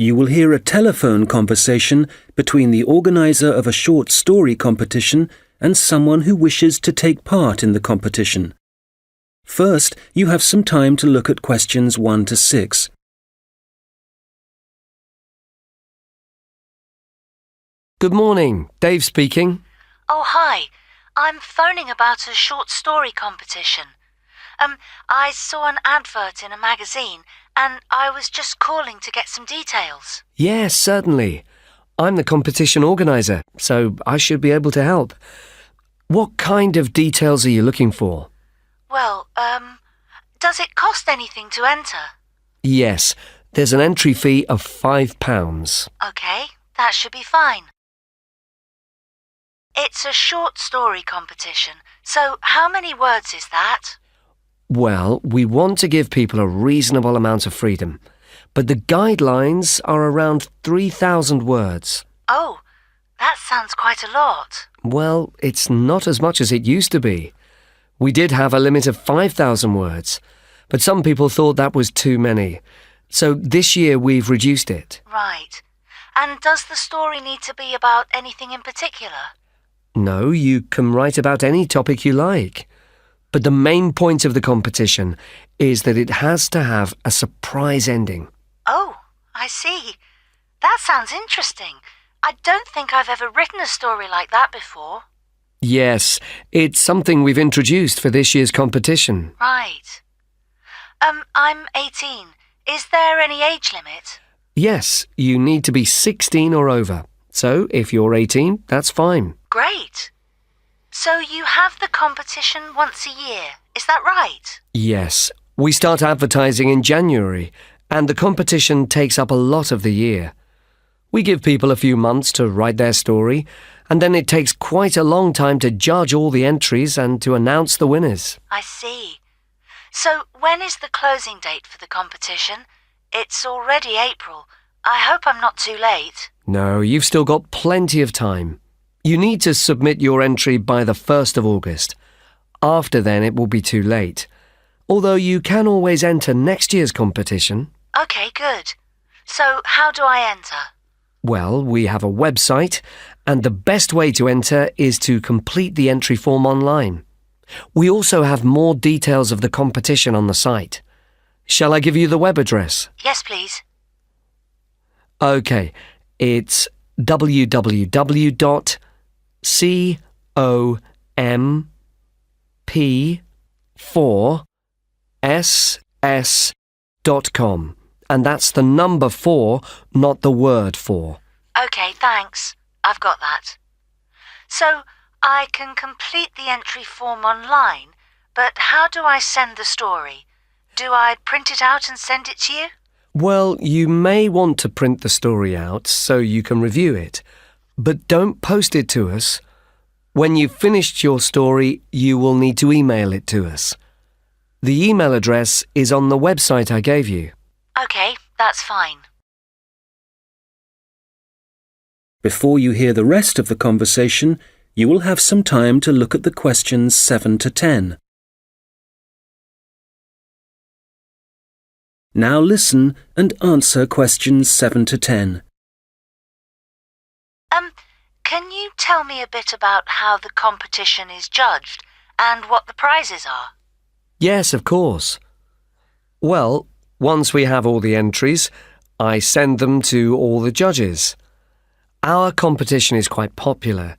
You will hear a telephone conversation between the organizer of a short story competition and someone who wishes to take part in the competition. First, you have some time to look at questions 1 to 6. Good morning, Dave speaking. Oh, hi. I'm phoning about a short story competition. I saw an advert in a magazine and I was just calling to get some details. Yes, certainly. I'm the competition organizer, so I should be able to help. What kind of details are you looking for? Well, does it cost anything to enter? Yes, there's an entry fee of £5. Okay, that should be fine. It's a short story competition, so how many words is that? Well, we want to give people a reasonable amount of freedom, but the guidelines are around 3,000 words. Oh, that sounds quite a lot. Well, it's not as much as it used to be. We did have a limit of 5,000 words, but some people thought that was too many. So this year we've reduced it. Right. And does the story need to be about anything in particular? No, you can write about any topic you like. But the main point of the competition is that it has to have a surprise ending. Oh, I see. That sounds interesting. I don't think I've ever written a story like that before. Yes, it's something we've introduced for this year's competition. Right. I'm 18. Is there any age limit? Yes, you need to be 16 or over. So if you're 18, that's fine. Great. So you have the competition once a year, is that right? Yes, we start advertising in January, and the competition takes up a lot of the year. We give people a few months to write their story, and then it takes quite a long time to judge all the entries and to announce the winners. I see. So when is the closing date for the competition? It's already April. I hope I'm not too late. No, you've still got plenty of time. You need to submit your entry by the 1st of August. After then, it will be too late. Although you can always enter next year's competition. Okay, good. So how do I enter? Well, we have a website, and the best way to enter is to complete the entry form online. We also have more details of the competition on the site. Shall I give you the web address? Yes, please. Okay, it's www.comp4ss.com, and that's the number 4, not the word 4. Okay, thanks. I've got that. So I can complete the entry form online, but how do I send the story? Do I print it out and send it to you? Well, you may want to print the story out so you can review it, but don't post it to us. When you've finished your story, you will need to email it to us. The email address is on the website I gave you. Okay, that's fine. Before you hear the rest of the conversation, you will have some time to look at the questions 7 to 10. Now listen and answer questions 7 to 10. Can you tell me a bit about how the competition is judged and what the prizes are? Yes, of course. Well, once we have all the entries, I send them to all the judges. Our competition is quite popular,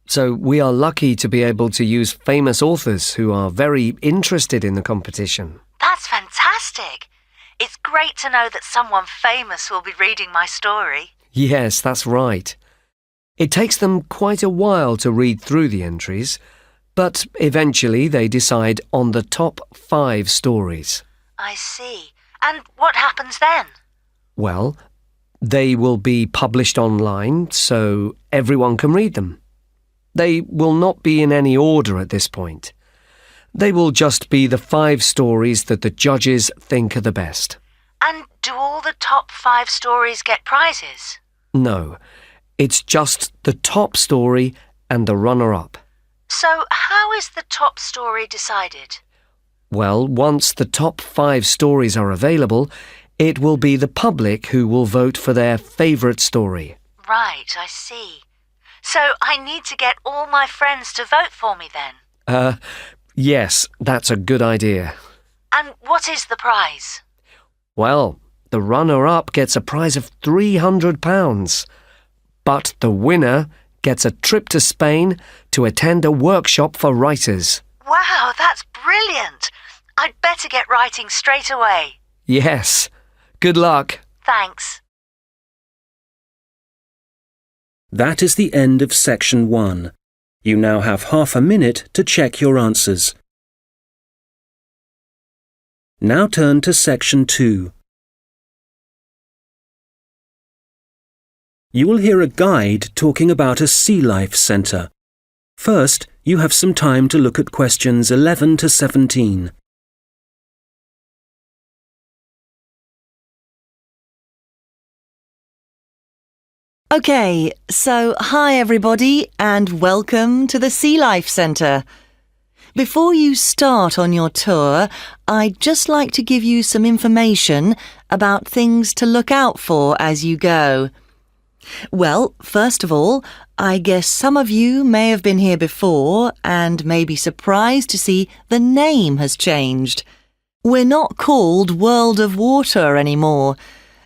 so we are lucky to be able to use famous authors who are very interested in the competition. That's fantastic! It's great to know that someone famous will be reading my story. Yes, that's right. It takes them quite a while to read through the entries, but eventually they decide on the top 5 stories. I see. And what happens then? Well, they will be published online so everyone can read them. They will not be in any order at this point. They will just be the 5 stories that the judges think are the best. And do all the top 5 stories get prizes? No, it's just the top story and the runner-up. So how is the top story decided? Well, once the top 5 stories are available, It will be the public who will vote for their favourite story. Right, I see. So I need to get all my friends to vote for me then? Yes, that's a good idea. And what is the prize? Well, the runner-up gets a prize of £300. But the winner gets a trip to Spain to attend a workshop for writers. Wow, that's brilliant! I'd better get writing straight away. Yes. Good luck. Thanks. That is the end of section 1. You now have half a minute to check your answers. Now turn to section 2. You will hear a guide talking about a sea life centre. First, you have some time to look at questions 11 to 17. Okay, so hi everybody and welcome to the Sea Life Centre. Before you start on your tour, I'd just like to give you some information about things to look out for as you go. Well, first of all, I guess some of you may have been here before and may be surprised to see the name has changed. We're not called World of Water anymore.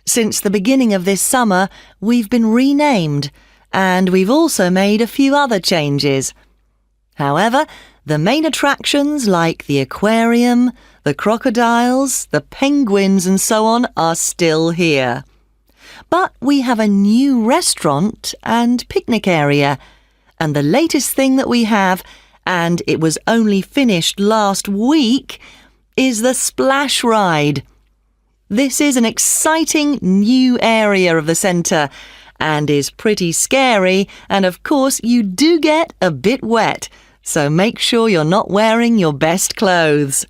Since the beginning of this summer, we've been renamed, and we've also made a few other changes. However, the main attractions like the aquarium, the crocodiles, the penguins and so on are still here. But we have a new restaurant and picnic area, and the latest thing that we have, and it was only finished last week, is the splash ride. This is an exciting new area of the centre and is pretty scary, and of course you do get a bit wet, so make sure you're not wearing your best clothes.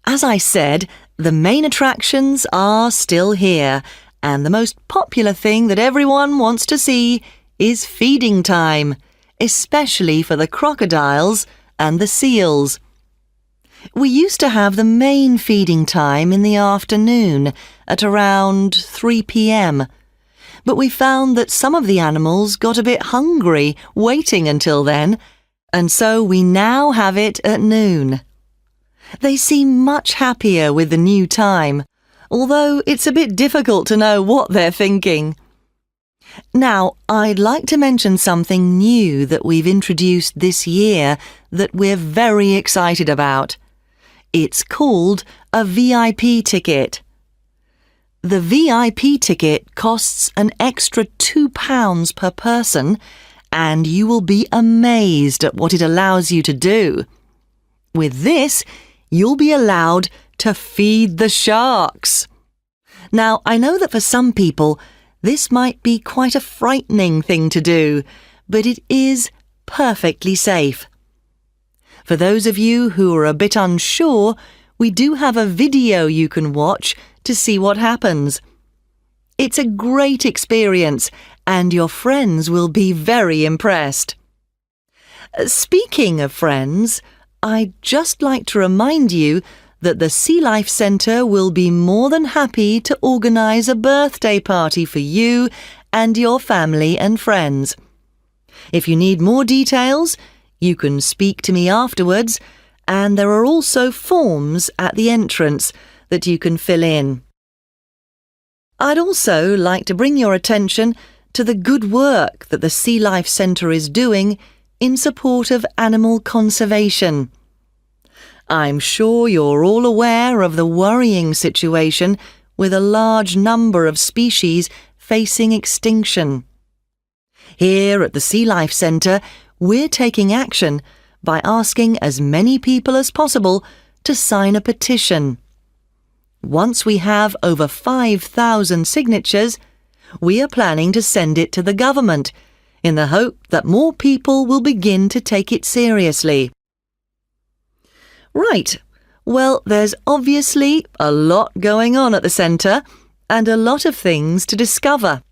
As I said, the main attractions are still here, and the most popular thing that everyone wants to see is feeding time, especially for the crocodiles and the seals. We used to have the main feeding time in the afternoon at around 3 p.m, but we found that some of the animals got a bit hungry waiting until then, and so we now have it at noon. They seem much happier with the new time, although it's a bit difficult to know what they're thinking. Now, I'd like to mention something new that we've introduced this year that we're very excited about. It's called a VIP ticket. The VIP ticket costs an extra £2 per person, and you will be amazed at what it allows you to do. With this, you'll be allowed to feed the sharks. Now, I know that for some people, this might be quite a frightening thing to do, but it is perfectly safe. For those of you who are a bit unsure, we do have a video you can watch to see what happens. It's a great experience, and your friends will be very impressed. Speaking of friends, I'd just like to remind you that the Sea Life Centre will be more than happy to organise a birthday party for you and your family and friends. If you need more details, you can speak to me afterwards, and there are also forms at the entrance that you can fill in. I'd also like to bring your attention to the good work that the Sea Life Centre is doing in support of animal conservation. I'm sure you're all aware of the worrying situation with a large number of species facing extinction. Here at the Sea Life Centre, we're taking action by asking as many people as possible to sign a petition. Once we have over 5,000 signatures, we are planning to send it to the government in the hope that more people will begin to take it seriously. Right, well, there's obviously a lot going on at the centre and a lot of things to discover.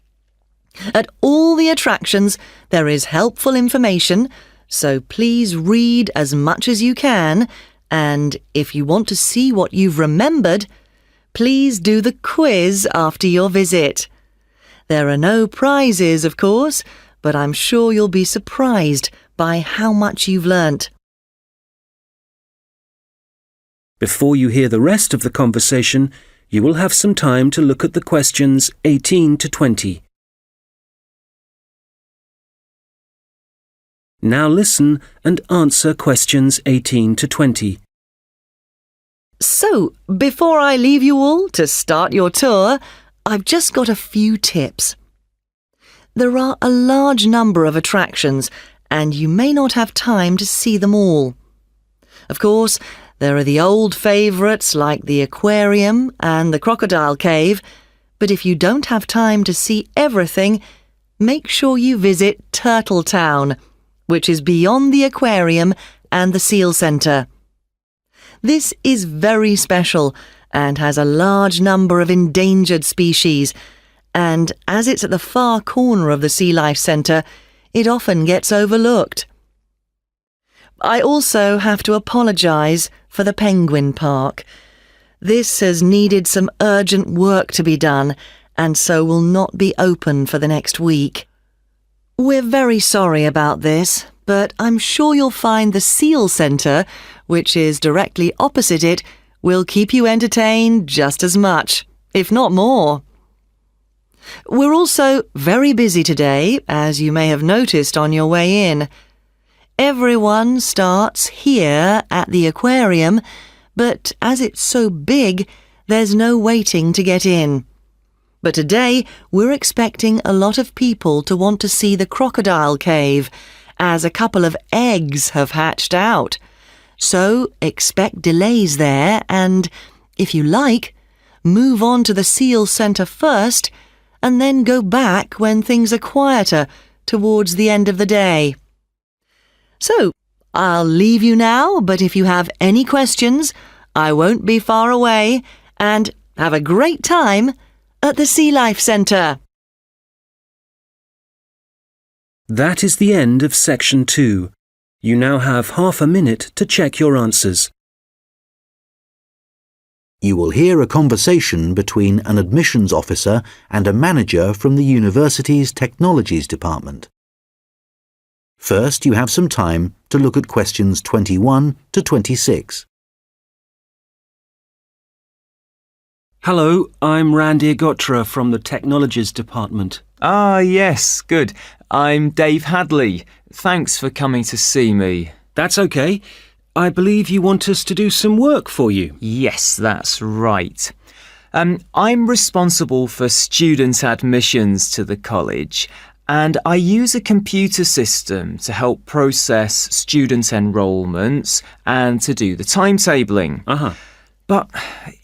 At all the attractions, there is helpful information, so please read as much as you can, and if you want to see what you've remembered, please do the quiz after your visit. There are no prizes, of course, but I'm sure you'll be surprised by how much you've learnt. Before you hear the rest of the conversation, you will have some time to look at the questions 18 to 20. Now listen and answer questions 18 to 20. So, before I leave you all to start your tour, I've just got a few tips. There are a large number of attractions, and you may not have time to see them all. Of course, there are the old favourites like the aquarium and the crocodile cave, but if you don't have time to see everything, make sure you visit Turtle Town, which is beyond the aquarium and the seal centre. This is very special and has a large number of endangered species, and as it's at the far corner of the Sea Life Centre, it often gets overlooked. I also have to apologise for the Penguin Park. This has needed some urgent work to be done, and so will not be open for the next week. We're very sorry about this, but I'm sure you'll find the Seal Centre, which is directly opposite it, will keep you entertained just as much, if not more. We're also very busy today, as you may have noticed on your way in. Everyone starts here at the aquarium, but as it's so big, there's no waiting to get in. But today, we're expecting a lot of people to want to see the crocodile cave, as a couple of eggs have hatched out. So expect delays there and, if you like, move on to the Seal Centre first and then go back when things are quieter towards the end of the day. So, I'll leave you now, but if you have any questions, I won't be far away, and have a great time at the Sea Life Centre. That is the end of section 2. You now have half a minute to check your answers. You will hear a conversation between an admissions officer and a manager from the university's technologies department. First, you have some time to look at questions 21 to 26. Hello, I'm Randy Agotra from the technologies department. Ah, yes, good. I'm Dave Hadley. Thanks for coming to see me. That's okay. I believe you want us to do some work for you. Yes, that's right. I'm responsible for student admissions to the college, and I use a computer system to help process student enrolments and to do the timetabling. But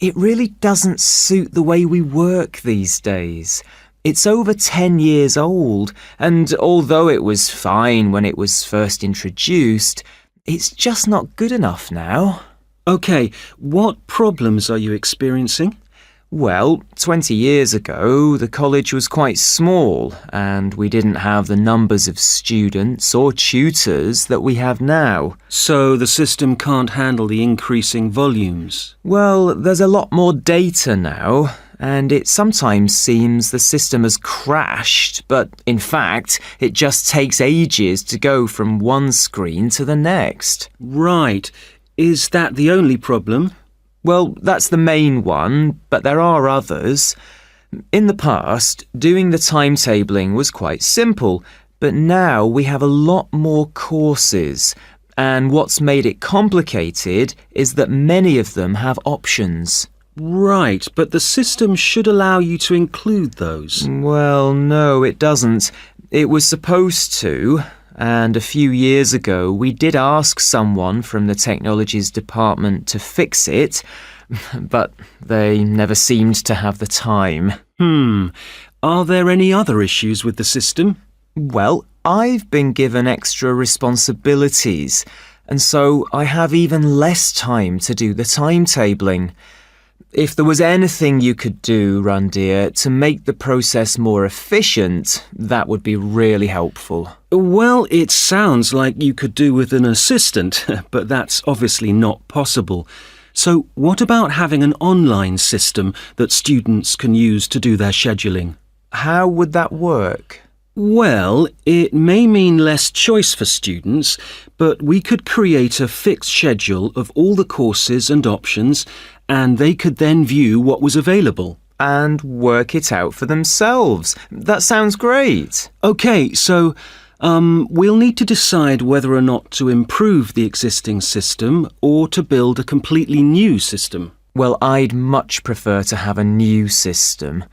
it really doesn't suit the way we work these days. It's over 10 years old, and although it was fine when it was first introduced, it's just not good enough now. OK, what problems are you experiencing? Well, 20 years ago, the college was quite small, and we didn't have the numbers of students or tutors that we have now. So the system can't handle the increasing volumes? Well, there's a lot more data now, and it sometimes seems the system has crashed, but in fact, it just takes ages to go from one screen to the next. Right. Is that the only problem? Well, that's the main one, but there are others. In the past, doing the timetabling was quite simple, but now we have a lot more courses, and what's made it complicated is that many of them have options. Right, but the system should allow you to include those. Well, no, it doesn't. It was supposed to, and a few years ago we did ask someone from the technologies department to fix it, but they never seemed to have the time. Are there any other issues with the system? Well, I've been given extra responsibilities, and so I have even less time to do the timetabling. If there was anything you could do, Randir, to make the process more efficient, that would be really helpful. Well, it sounds like you could do with an assistant, but that's obviously not possible. So what about having an online system that students can use to do their scheduling? How would that work? Well, it may mean less choice for students, but we could create a fixed schedule of all the courses and options, and they could then view what was available. And work it out for themselves. That sounds great. OK, so we'll need to decide whether or not to improve the existing system or to build a completely new system. Well, I'd much prefer to have a new system.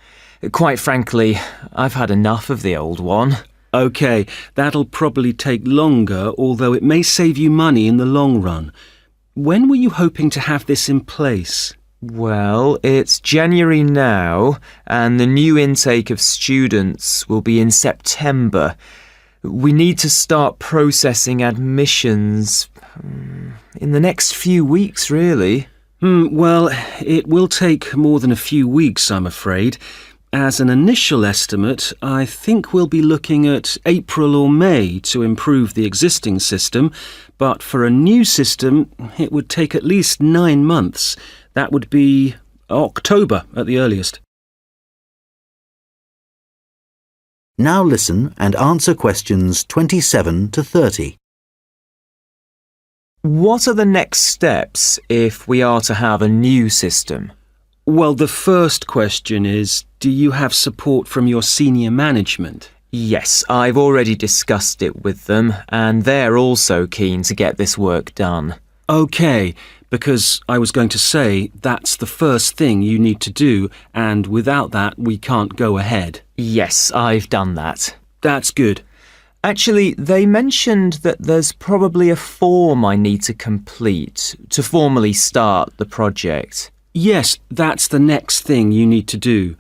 Quite frankly, I've had enough of the old one. OK, that'll probably take longer, although it may save you money in the long run. When were you hoping to have this in place? Well, it's January now, and the new intake of students will be in September. We need to start processing admissions in the next few weeks, really. Well, it will take more than a few weeks, I'm afraid. As an initial estimate, I think we'll be looking at April or May to improve the existing system, but for a new system, it would take at least 9 months. That would be October at the earliest. Now listen and answer questions 27 to 30. What are the next steps if we are to have a new system? Well, the first question is, do you have support from your senior management? Yes, I've already discussed it with them, and they're also keen to get this work done. OK, because I was going to say that's the first thing you need to do, and without that we can't go ahead. Yes, I've done that. That's good. Actually, they mentioned that there's probably a form I need to complete to formally start the project. Yes, that's the next thing you need to do.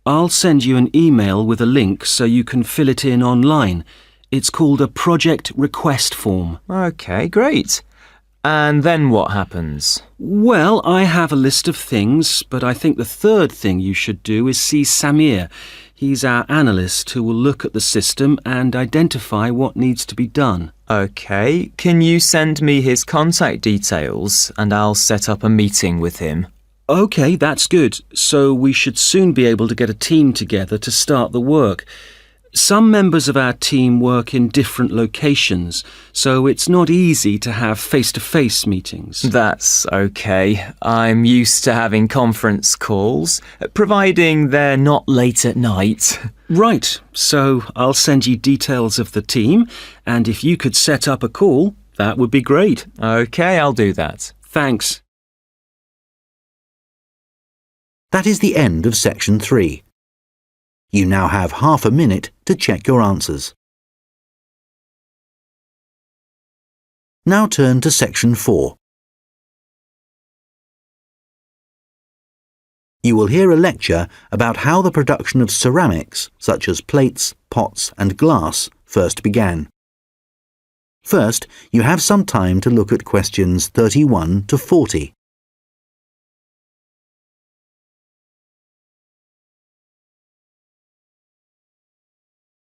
I'll send you an email with a link so you can fill it in online. It's called a project request form. OK, great. And then what happens? Well, I have a list of things, but I think the third thing you should do is see Samir. He's our analyst who will look at the system and identify what needs to be done. OK, can you send me his contact details and I'll set up a meeting with him? OK, that's good. So we should soon be able to get a team together to start the work. Some members of our team work in different locations, so it's not easy to have face-to-face meetings. That's OK. I'm used to having conference calls, providing they're not late at night. Right, so I'll send you details of the team, and if you could set up a call, that would be great. OK, I'll do that. Thanks. That is the end of section 3. You now have half a minute to check your answers. Now turn to section 4. You will hear a lecture about how the production of ceramics, such as plates, pots and glass, first began. First, you have some time to look at questions 31 to 40.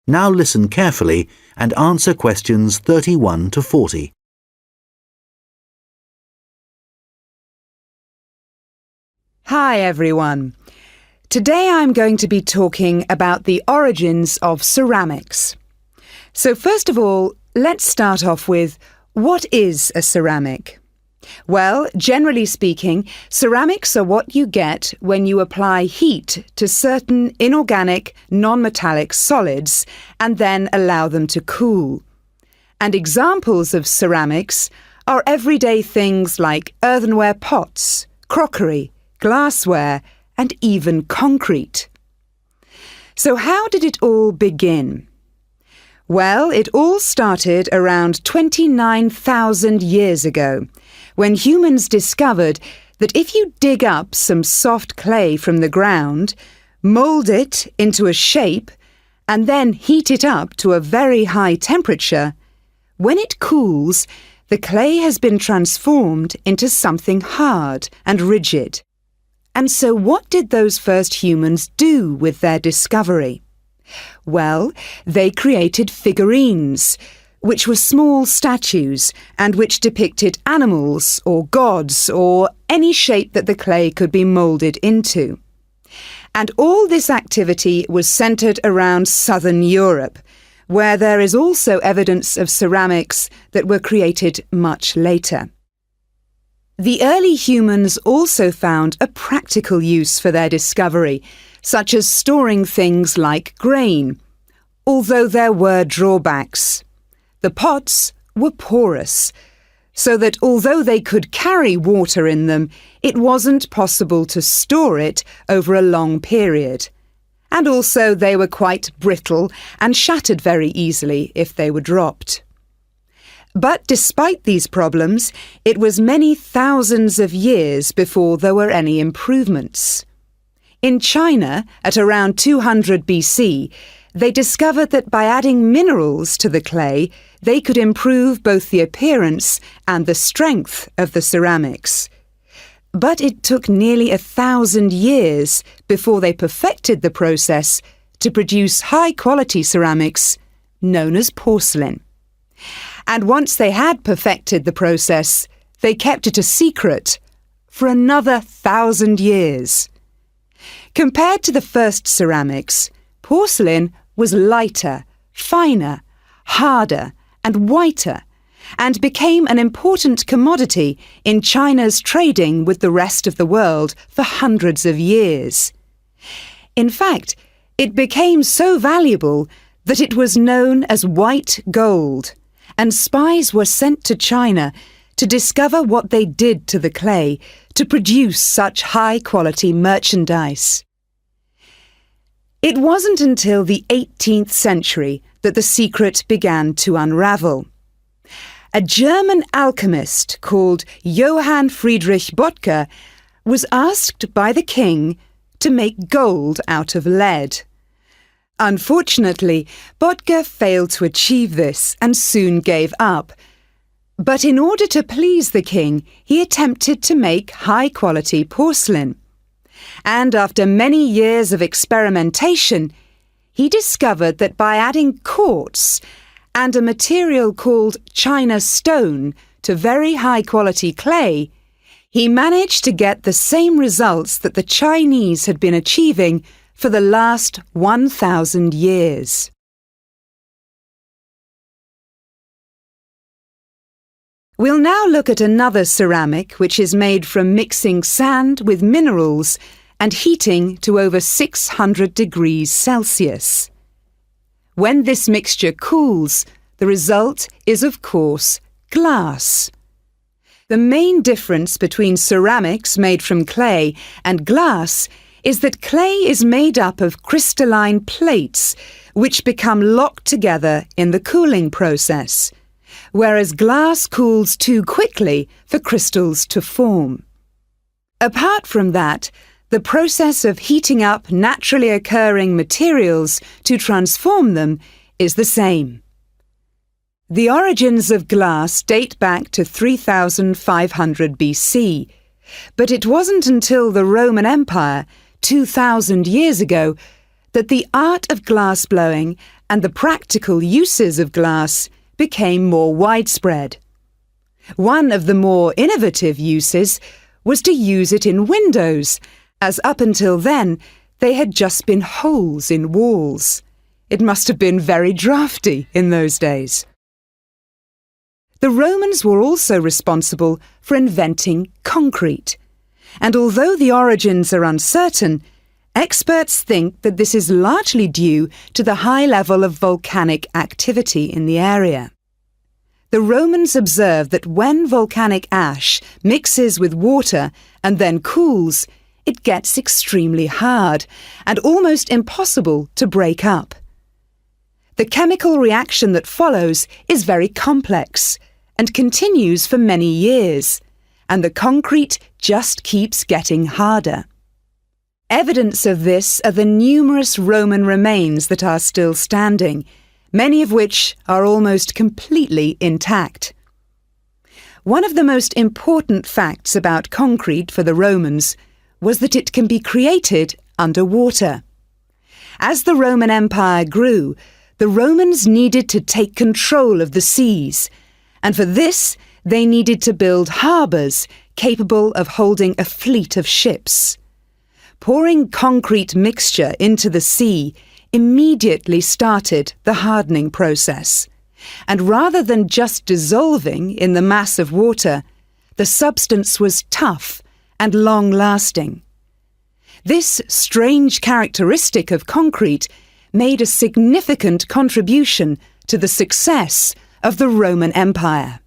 Now listen carefully and answer questions 31 to 40. Hi everyone. Today I'm going to be talking about the origins of ceramics. So first of all, let's start off with, what is a ceramic? Well, generally speaking, ceramics are what you get when you apply heat to certain inorganic, non-metallic solids and then allow them to cool. And examples of ceramics are everyday things like earthenware pots, crockery, glassware, and even concrete. So how did it all begin? Well, it all started around 29,000 years ago, when humans discovered that if you dig up some soft clay from the ground, mould it into a shape, and then heat it up to a very high temperature, when it cools, the clay has been transformed into something hard and rigid. And so what did those first humans do with their discovery? Well, they created figurines, which were small statues and which depicted animals or gods or any shape that the clay could be moulded into. And all this activity was centred around southern Europe, where there is also evidence of ceramics that were created much later. The early humans also found a practical use for their discovery, such as storing things like grain, although there were drawbacks. The pots were porous, so that although they could carry water in them, it wasn't possible to store it over a long period. And also they were quite brittle and shattered very easily if they were dropped. But despite these problems, it was many thousands of years before there were any improvements. In China, at around 200 BC, they discovered that by adding minerals to the clay, they could improve both the appearance and the strength of the ceramics. But it took nearly 1,000 years before they perfected the process to produce high-quality ceramics known as porcelain. And once they had perfected the process, they kept it a secret for another 1,000 years. Compared to the first ceramics, porcelain was lighter, finer, harder, and whiter, and became an important commodity in China's trading with the rest of the world for hundreds of years. In fact, it became so valuable that it was known as white gold, and spies were sent to China to discover what they did to the clay to produce such high-quality merchandise. It wasn't until the 18th century that the secret began to unravel. A German alchemist called Johann Friedrich Böttger was asked by the king to make gold out of lead. Unfortunately, Böttger failed to achieve this and soon gave up. But in order to please the king, he attempted to make high-quality porcelain. And after many years of experimentation, he discovered that by adding quartz and a material called China stone to very high-quality clay, he managed to get the same results that the Chinese had been achieving for the last 1,000 years. We'll now look at another ceramic which is made from mixing sand with minerals and heating to over 600 degrees Celsius. When this mixture cools, the result is, of course, glass. The main difference between ceramics made from clay and glass is that clay is made up of crystalline plates which become locked together in the cooling process, whereas glass cools too quickly for crystals to form. Apart from that, the process of heating up naturally occurring materials to transform them is the same. The origins of glass date back to 3,500 BC, but it wasn't until the Roman Empire, 2,000 years ago, that the art of glass blowing and the practical uses of glass became more widespread. One of the more innovative uses was to use it in windows, as up until then they had just been holes in walls. It must have been very drafty in those days. The Romans were also responsible for inventing concrete, and although the origins are uncertain, experts think that this is largely due to the high level of volcanic activity in the area. The Romans observed that when volcanic ash mixes with water and then cools, it gets extremely hard and almost impossible to break up. The chemical reaction that follows is very complex and continues for many years, and the concrete just keeps getting harder. Evidence of this are the numerous Roman remains that are still standing, many of which are almost completely intact. One of the most important facts about concrete for the Romans was that it can be created underwater. As the Roman Empire grew, The Romans needed to take control of the seas, and for this they needed to build harbours capable of holding a fleet of ships. Pouring concrete mixture into the sea immediately started the hardening process, and rather than just dissolving in the mass of water, the substance was tough and long-lasting. This strange characteristic of concrete made a significant contribution to the success of the Roman Empire.